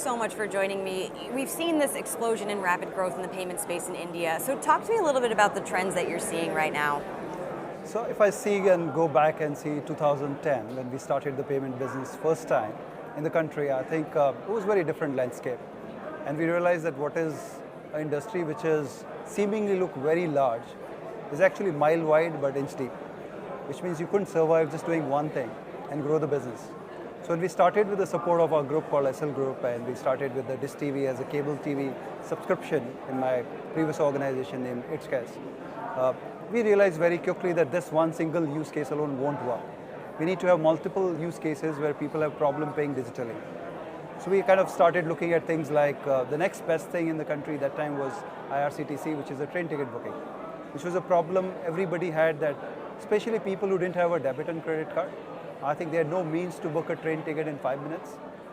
so much for joining me. We've seen this explosion in rapid growth in the payment space in India. So talk to me a little bit about the trends that you're seeing right now. So if I see and go back and see 2010, when we started the payment business first time in the country, I think it was a very different landscape. And we realized that what is an industry which is seemingly look very large is actually mile wide but inch deep, which means you couldn't survive just doing one thing and grow the business. So when we started with the support of our group called SL Group, and we started with the Dish TV as a cable TV subscription in my previous organization named It's we realized very quickly that this one single use case alone won't work. We need to have multiple use cases where people have problem paying digitally. So we kind of started looking at things like the next best thing in the country that time was IRCTC, which is a train ticket booking, which was a problem everybody had, that especially people who didn't have a debit and credit card. I think they had no means to book a train ticket in 5 minutes.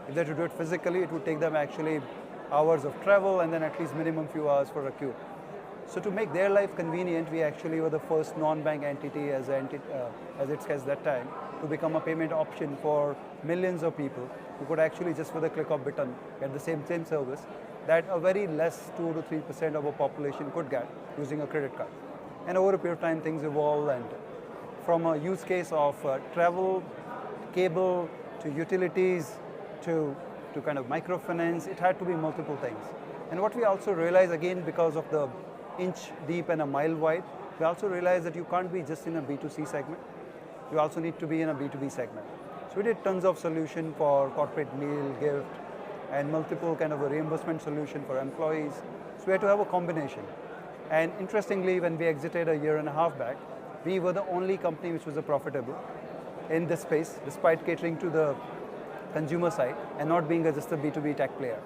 If they had to do it physically, it would take them actually hours of travel and then at least minimum few hours for a queue. So to make their life convenient, we actually were the first non-bank entity as it's case that time to become a payment option for millions of people who could actually just with a click of button get the same service that a very less 2 to 3% of a population could get using a credit card. And over a period of time, things evolved, and from a use case of travel, cable, to utilities, to kind of microfinance, it had to be multiple things. And what we also realized, again, because of the inch deep and a mile wide, we also realized that you can't be just in a B2C segment. You also need to be in a B2B segment. So we did tons of solution for corporate meal, gift, and multiple kind of a reimbursement solution for employees. So we had to have a combination. And interestingly, when we exited a year and a half back, we were the only company which was profitable in this space, despite catering to the consumer side and not being just a B2B tech player.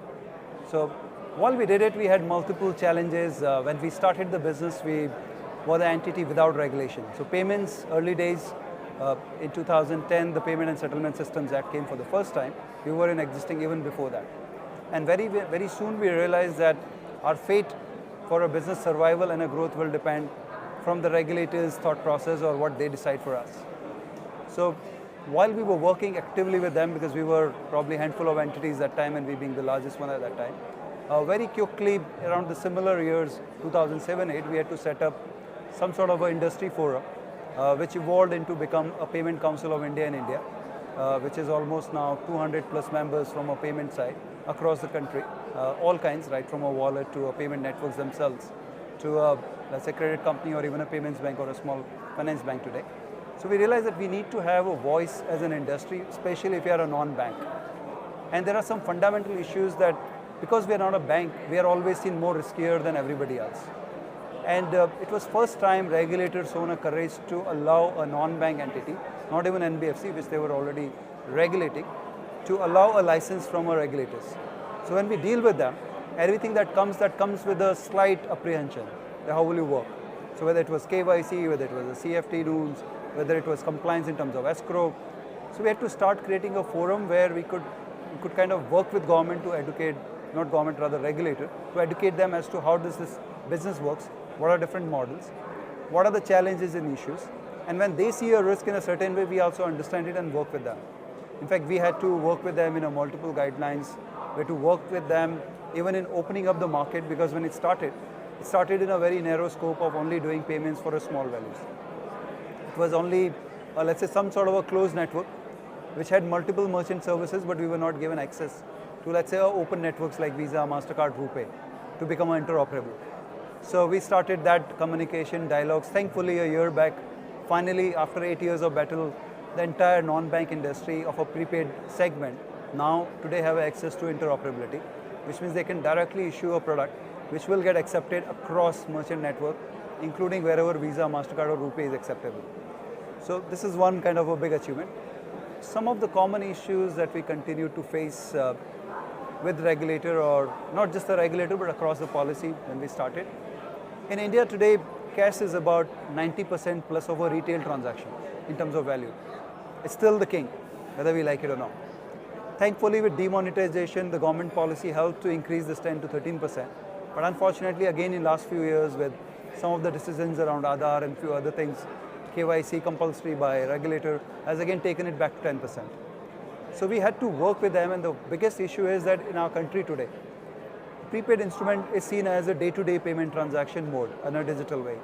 So while we did it, we had multiple challenges. When we started the business, we were the entity without regulation. So payments, early days, in 2010, the Payment and Settlement Systems Act came for the first time. We were in existing even before that. And very soon we realized that our fate for a business survival and a growth will depend from the regulators' thought process or what they decide for us. So while we were working actively with them, because we were probably a handful of entities that time and we being the largest one at that time, very quickly around the similar years, 2007-8, we had to set up some sort of an industry forum, which evolved into become a Payment Council of India in India, which is almost now 200 plus members from a payment side across the country, all kinds, right from a wallet to a payment networks themselves, to a, let's say, credit company or even a payments bank or a small finance bank today. So we realized that we need to have a voice as an industry, especially if you are a non-bank. And there are some fundamental issues that, because we are not a bank, we are always seen more riskier than everybody else. And it was first time regulators shown a courage to allow a non-bank entity, not even NBFC, which they were already regulating, to allow a license from our regulators. So when we deal with them, everything that comes with a slight apprehension. How will you work? So whether it was KYC, whether it was the CFT rules, whether it was compliance in terms of escrow. So we had to start creating a forum where we could kind of work with government to educate, not government, rather regulator, to educate them as to how does this business works, what are different models, what are the challenges and issues. And when they see a risk in a certain way, we also understand it and work with them. In fact, we had to work with them in a multiple guidelines. We had to work with them even in opening up the market, because when it started in a very narrow scope of only doing payments for a small values. It was only, let's say, some sort of a closed network, which had multiple merchant services, but we were not given access to, let's say, open networks like Visa, MasterCard, RuPay, to become interoperable. So we started that communication dialogues. Thankfully, a year back, finally, after 8 years of battle, the entire non-bank industry of a prepaid segment now today have access to interoperability, which means they can directly issue a product which will get accepted across merchant network, including wherever Visa, MasterCard or RuPay is acceptable. So this is one kind of a big achievement. Some of the common issues that we continue to face with regulator, or not just the regulator, but across the policy when we started. In India today, cash is about 90% plus of a retail transaction in terms of value. It's still the king, whether we like it or not. Thankfully, with demonetization, the government policy helped to increase this 10 to 13%. But unfortunately, again, in last few years, with some of the decisions around Aadhaar and few other things, KYC compulsory by regulator has again taken it back to 10%. So we had to work with them, and the biggest issue is that in our country today, prepaid instrument is seen as a day-to-day payment transaction mode in a digital way.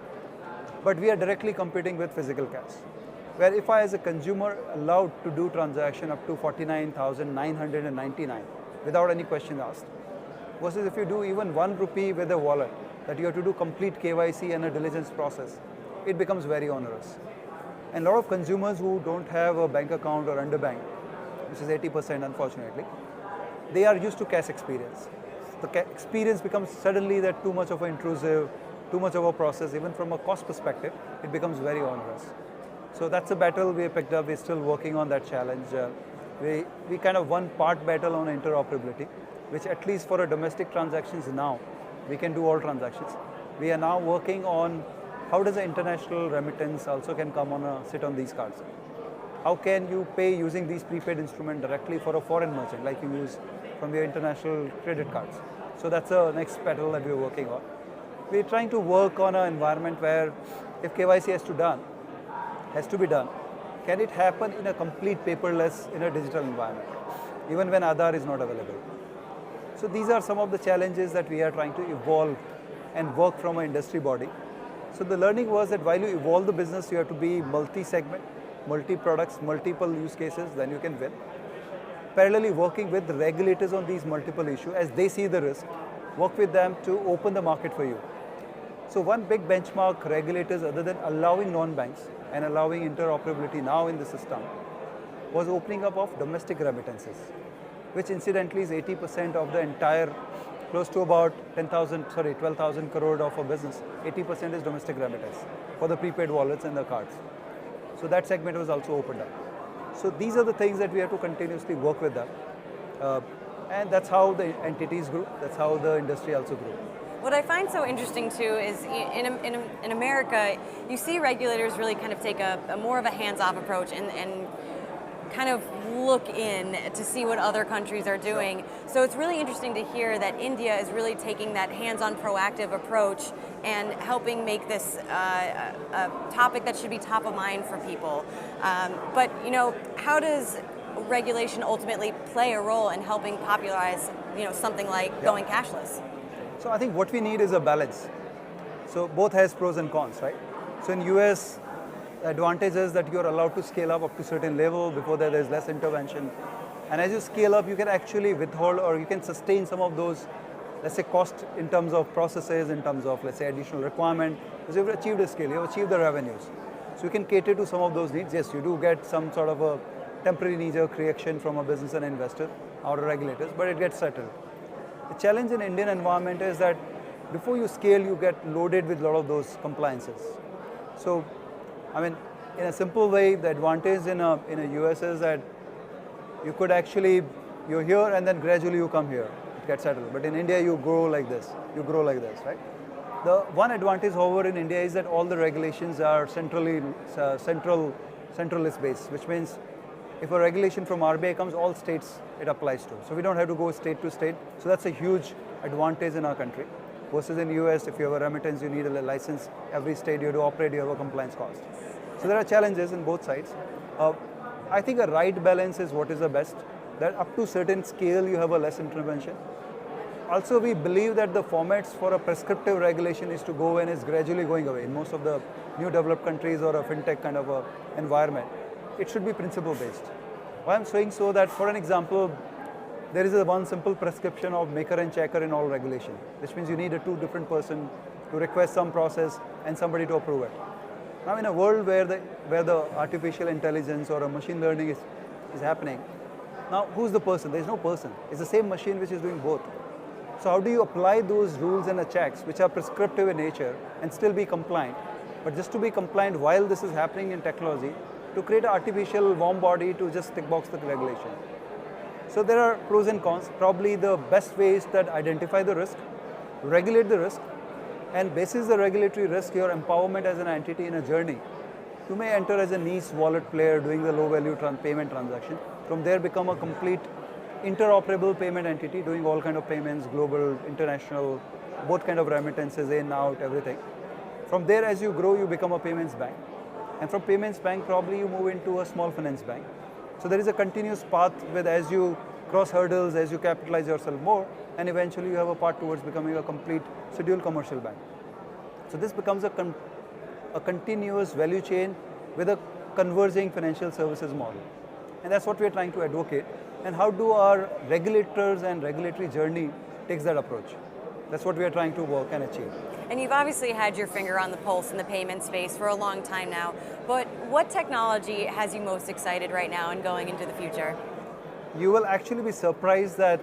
But we are directly competing with physical cash, where if I as a consumer allowed to do transaction up to 49,999 without any question asked, versus if you do even 1 rupee with a wallet, that you have to do complete KYC and a diligence process, it becomes very onerous. And a lot of consumers who don't have a bank account or underbanked, which is 80% unfortunately, they are used to cash experience. The experience becomes suddenly that too much of an intrusive, too much of a process, even from a cost perspective, it becomes very onerous. So that's a battle we picked up. We're still working on that challenge. We kind of won part battle on interoperability, which at least for a domestic transactions now, we can do all transactions. We are now working on how does the international remittance also can come on sit on these cards. How can you pay using these prepaid instruments directly for a foreign merchant like you use from your international credit cards? So that's the next battle that we're working on. We're trying to work on an environment where if KYC has to be done, can it happen in a complete paperless in a digital environment, even when Aadhaar is not available? So these are some of the challenges that we are trying to evolve and work from an industry body. So the learning was that while you evolve the business, you have to be multi-segment, multi-products, multiple use cases, then you can win. Parallelly working with the regulators on these multiple issues as they see the risk, work with them to open the market for you. So one big benchmark regulators other than allowing non-banks and allowing interoperability now in the system was opening up of domestic remittances, which incidentally is 80% of the entire, close to about 12,000 crore of a business, 80% is domestic remittance for the prepaid wallets and the cards. So that segment was also opened up. So these are the things that we have to continuously work with them. And that's how the entities grew, that's how the industry also grew. What I find so interesting too is in America, you see regulators really kind of take a more of a hands-off approach and kind of look in to see what other countries are doing. So it's really interesting to hear that India is really taking that hands-on proactive approach and helping make this a topic that should be top of mind for people. But how does regulation ultimately play a role in helping popularize something like going cashless? So I think what we need is a balance. So both has pros and cons, right? So in US, the advantage is that you're allowed to scale up to a certain level. Before that, there's less intervention. And as you scale up, you can actually withhold or you can sustain some of those, let's say, cost in terms of processes, in terms of, let's say, additional requirement. Because you've achieved a scale, you've achieved the revenues. So you can cater to some of those needs. Yes, you do get some sort of a temporary knee-jerk reaction from a business and investor or regulators, but it gets settled. The challenge in Indian environment is that before you scale, you get loaded with a lot of those compliances. So, I mean, in a simple way, the advantage in a US is that you could actually, you're here and then gradually you come here, it gets settled. But in India, you grow like this, right? The one advantage, however, in India is that all the regulations are centralist based, which means if a regulation from RBI comes, all states it applies to. So we don't have to go state to state. So that's a huge advantage in our country. Versus in the US, if you have a remittance, you need a license. Every state you have to operate, you have a compliance cost. So there are challenges in both sides. I think a right balance is what is the best. That up to certain scale, you have a less intervention. Also, we believe that the formats for a prescriptive regulation is to go and is gradually going away. In most of the new developed countries or a fintech kind of a environment, it should be principle based. Why I'm saying so that, for an example, there is one simple prescription of maker and checker in all regulation, which means you need a two different person to request some process and somebody to approve it. Now in a world where the artificial intelligence or a machine learning is happening, now who's the person? There's no person. It's the same machine which is doing both. So how do you apply those rules and the checks which are prescriptive in nature and still be compliant? But just to be compliant while this is happening in technology, to create an artificial warm body to just tick box the regulation. So there are pros and cons. Probably the best way is that identify the risk, regulate the risk, and basis the regulatory risk, your empowerment as an entity in a journey. You may enter as a niche wallet player doing the low value payment transaction. From there become a complete interoperable payment entity doing all kind of payments, global, international, both kind of remittances, in, out, everything. From there, as you grow, you become a payments bank. And from payments bank, probably you move into a small finance bank. So there is a continuous path with as you cross hurdles, as you capitalize yourself more, and eventually you have a path towards becoming a complete scheduled commercial bank. So this becomes a continuous value chain with a converging financial services model. And that's what we're trying to advocate. And how do our regulators and regulatory journey takes that approach? That's what we are trying to work and achieve. And you've obviously had your finger on the pulse in the payment space for a long time now, but what technology has you most excited right now and going into the future? You will actually be surprised that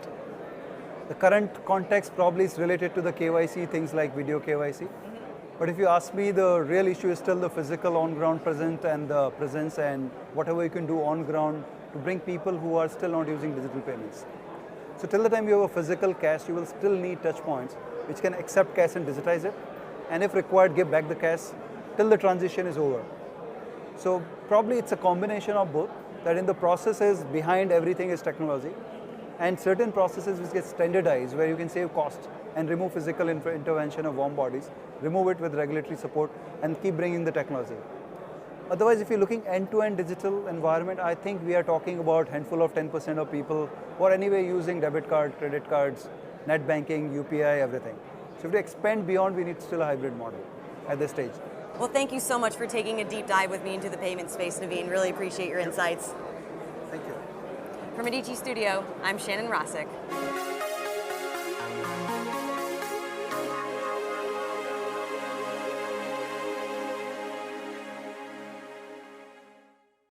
the current context probably is related to the KYC, things like video KYC. But if you ask me, the real issue is still the physical on-ground presence and whatever you can do on-ground to bring people who are still not using digital payments. So till the time you have a physical cash, you will still need touch points which can accept cash and digitize it, and if required, give back the cash till the transition is over. So probably it's a combination of both, that in the processes behind everything is technology, and certain processes which get standardized where you can save cost and remove physical intervention of warm bodies, remove it with regulatory support and keep bringing the technology. Otherwise, if you're looking end-to-end digital environment, I think we are talking about handful of 10% of people who are anyway using debit card, credit cards, net banking, UPI, everything. So if we expand beyond, we need still a hybrid model at this stage. Well, thank you so much for taking a deep dive with me into the payment space, Naveen. Really appreciate your insights. Thank you. From Medici Studio, I'm Shannon Rossick.